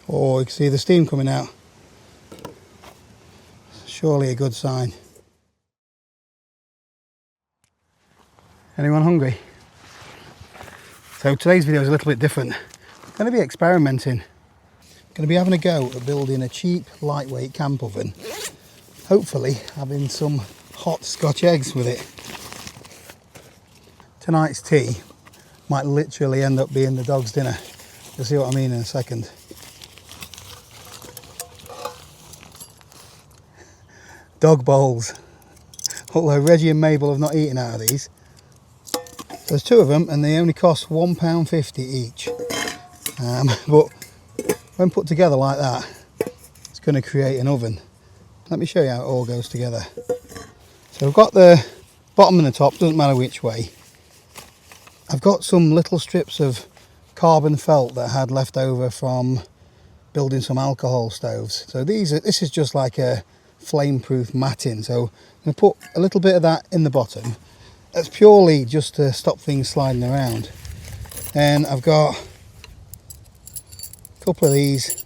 Oh, you can see the steam coming out. Surely a good sign. Anyone hungry? So today's video is a little bit different. I'm going to be experimenting. I'm going to be having a go at building a cheap, lightweight camp oven. Hopefully having some hot Scotch eggs with it. Tonight's tea might literally end up being the dog's dinner. You'll see what I mean in a second. Dog bowls. Although Reggie and Mabel have not eaten out of these. There's two of them and they only cost £1.50 each. But when put together like that, it's going to create an oven. Let me show you how it all goes together. So I've got the bottom and the top, doesn't matter which way. I've got some little strips of carbon felt that I had left over from building some alcohol stoves. So this is just like a flame-proof matting. So I'm going to put a little bit of that in the bottom. That's purely just to stop things sliding around. And I've got a couple of these.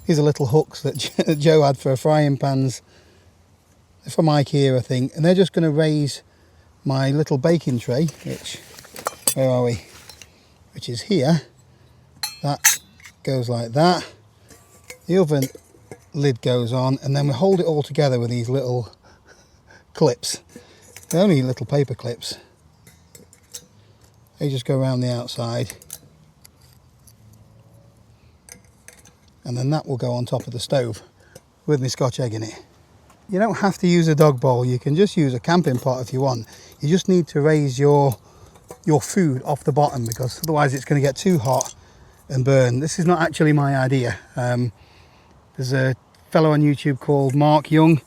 These are little hooks that Joe had for frying pans. They're from IKEA, I think. And they're just going to raise my little baking tray, where are we? Which is here. That goes like that. The oven lid goes on, and then we hold it all together with these little clips. They're only little paper clips. They just go around the outside. And then that will go on top of the stove with my Scotch egg in it. You don't have to use a dog bowl, you can just use a camping pot if you want. You just need to raise your food off the bottom, because otherwise it's going to get too hot and burn. This is not actually my idea. There's a fellow on YouTube called Mark Young.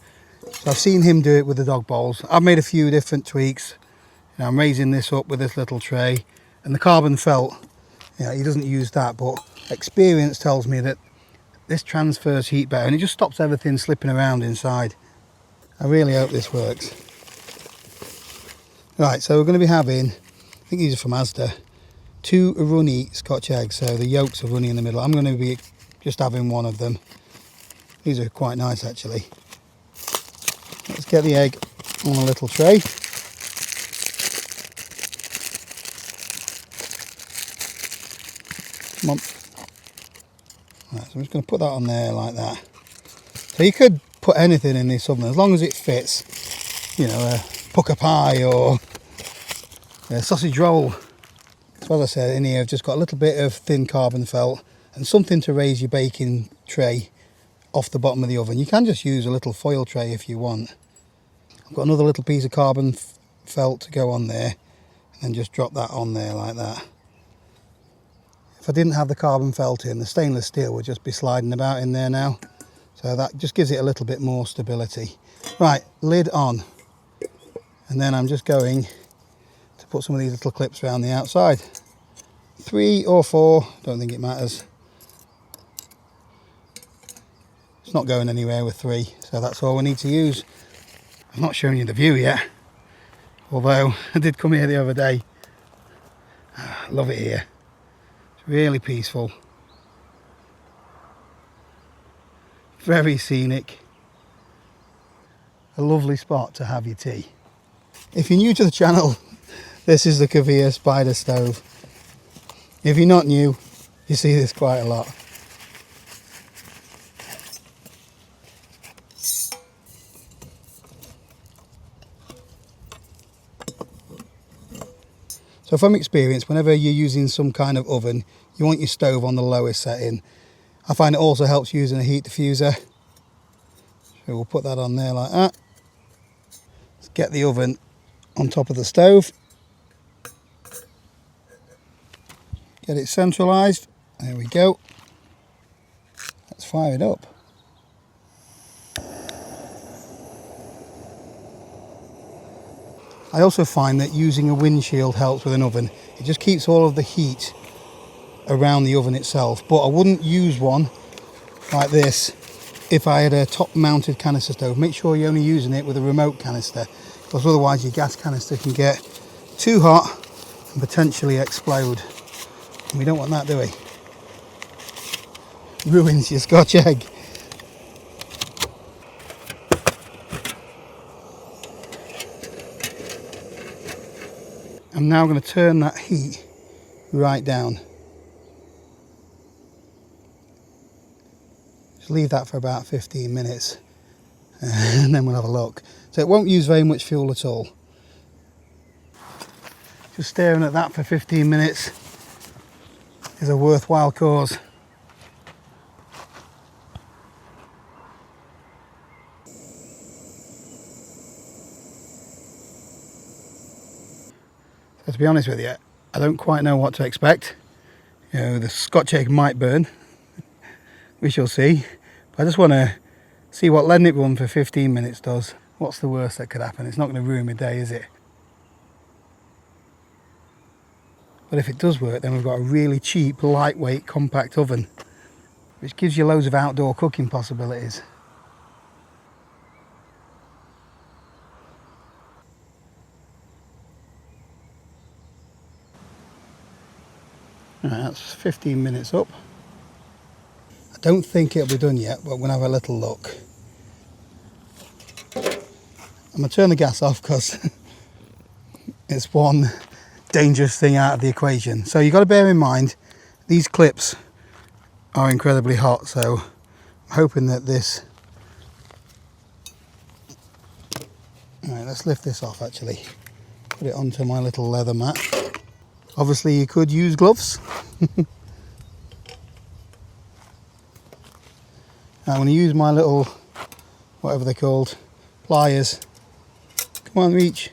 So I've seen him do it with the dog bowls. I've made a few different tweaks. You know, I'm raising this up with this little tray, and the carbon felt, you know, he doesn't use that, but experience tells me that this transfers heat better and it just stops everything slipping around inside. I really hope this works. Right, so we're going to be having, I think these are from Asda, 2 runny Scotch eggs. So the yolks are runny in the middle. I'm going to be just having one of them. These are quite nice actually. Let's get the egg on a little tray. Come on. Right, so I'm just going to put that on there like that. So you could put anything in this oven as long as it fits. You know, a pucker pie or a sausage roll. So as I said, in here I've just got a little bit of thin carbon felt and something to raise your baking tray off the bottom of the oven. You can just use a little foil tray if you want. I've got another little piece of carbon felt to go on there, and then just drop that on there like that. If I didn't have the carbon felt in, the stainless steel would just be sliding about in there now. So that just gives it a little bit more stability. Right, lid on. And then I'm just going to put some of these little clips around the outside. 3 or 4, don't think it matters. It's not going anywhere with 3, so that's all we need to use. I've not shown you the view yet, although I did come here the other day. I love it here. It's really peaceful. Very scenic. A lovely spot to have your tea. If you're new to the channel, this is the Kovea Spider stove. If you're not new, you see this quite a lot. So from experience, whenever you're using some kind of oven, you want your stove on the lowest setting. I find it also helps using a heat diffuser. So we'll put that on there like that. Let's get the oven on top of the stove. Get it centralised. There we go. Let's fire it up. I also find that using a windshield helps with an oven. It just keeps all of the heat around the oven itself. But I wouldn't use one like this if I had a top mounted canister stove. Make sure you're only using it with a remote canister, because otherwise your gas canister can get too hot and potentially explode. And we don't want that, do we? ruins your Scotch egg. I'm now going to turn that heat right down. Just leave that for about 15 minutes and then we'll have a look. So it won't use very much fuel at all. Just staring at that for 15 minutes is a worthwhile cause. So to be honest with you, I don't quite know what to expect. You know, the Scotch egg might burn. We shall see. But I just want to see what letting it run for 15 minutes does. What's the worst that could happen? It's not going to ruin my day, is it? But if it does work, then we've got a really cheap, lightweight, compact oven, which gives you loads of outdoor cooking possibilities. Right, that's 15 minutes up. I don't think it'll be done yet, but we're going to have a little look. I'm going to turn the gas off because it's one dangerous thing out of the equation. So you've got to bear in mind, these clips are incredibly hot, so I'm hoping that this... Alright, let's lift this off actually. Put it onto my little leather mat. Obviously you could use gloves. I'm going to use my little, whatever they're called, pliers. Come on, reach.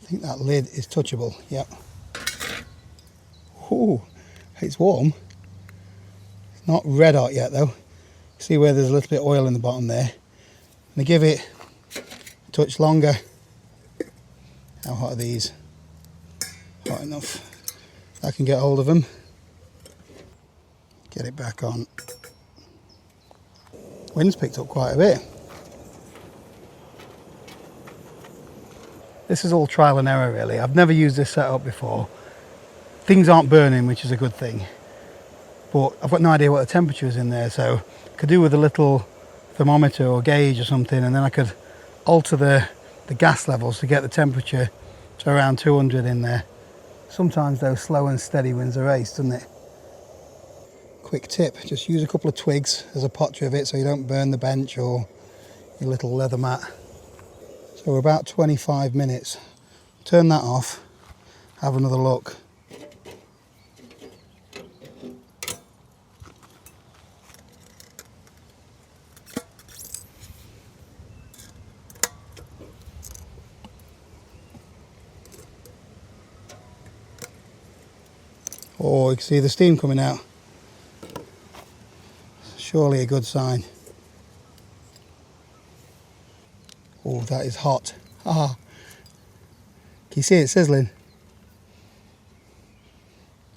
I think that lid is touchable, yep. Ooh, it's warm. It's not red hot yet though. See where there's a little bit of oil in the bottom there. I'm going to give it a touch longer. How hot are these? Hot enough. I can get hold of them. Get it back on. Wind's picked up quite a bit. This is all trial and error really. I've never used this setup before. Things aren't burning, which is a good thing. But I've got no idea what the temperature is in there, so I could do with a little thermometer or gauge or something, and then I could alter the gas levels to get the temperature to around 200 in there. Sometimes those slow and steady wins a race, doesn't it? Quick tip, just use a couple of twigs as a pot trivet so you don't burn the bench or your little leather mat. So we're about 25 minutes. Turn that off, have another look. Oh, you can see the steam coming out. Surely a good sign. Oh, that is hot. Ah, can you see it sizzling?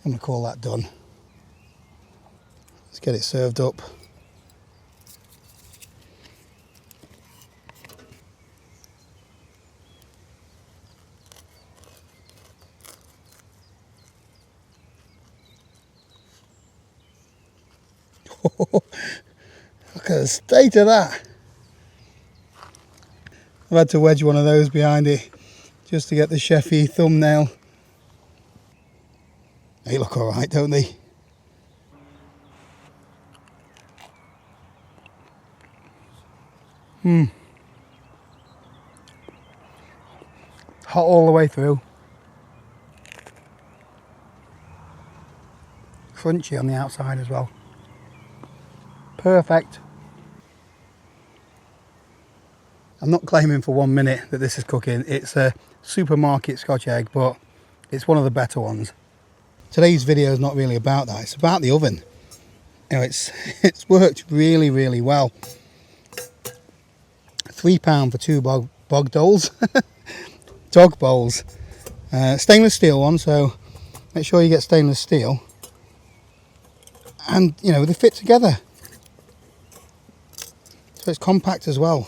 I'm going to call that done. Let's get it served up. Look at the state of that. I've had to wedge one of those behind it just to get the chefy thumbnail. They look alright, don't they? Hot all the way through. Crunchy on the outside as well. Perfect. I'm not claiming for 1 minute that this is cooking. It's a supermarket Scotch egg, but it's one of the better ones. Today's video is not really about that. It's about the oven. You know, it's worked really, really well. £3 for two bog dolls, dog bowls. Stainless steel one, so make sure you get stainless steel. And you know, they fit together. So it's compact as well.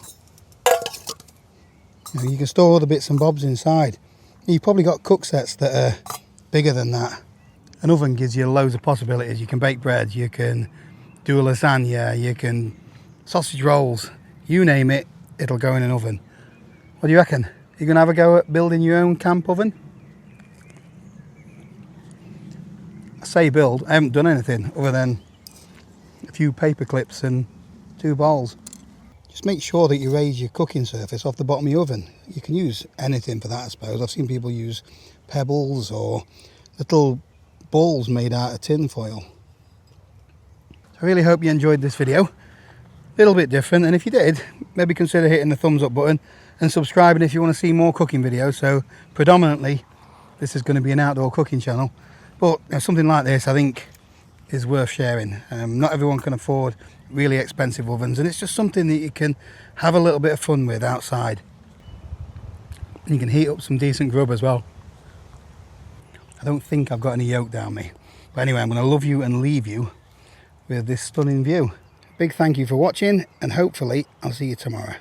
You can store all the bits and bobs inside. You've probably got cook sets that are bigger than that. An oven gives you loads of possibilities. You can bake bread, you can do a lasagna, you can sausage rolls, you name it, it'll go in an oven. What do you reckon? You gonna have a go at building your own camp oven? I say build, I haven't done anything other than a few paper clips and 2 bowls. Just make sure that you raise your cooking surface off the bottom of your oven. You can use anything for that, I suppose. I've seen people use pebbles or little balls made out of tin foil. I really hope you enjoyed this video. A little bit different, and if you did, maybe consider hitting the thumbs up button and subscribing if you want to see more cooking videos. So predominantly this is going to be an outdoor cooking channel, but something like this I think is worth sharing. Not everyone can afford really expensive ovens, and it's just something that you can have a little bit of fun with outside. And you can heat up some decent grub as well. I don't think I've got any yolk down me, but anyway, I'm going to love you and leave you with this stunning view. Big thank you for watching, and hopefully I'll see you tomorrow.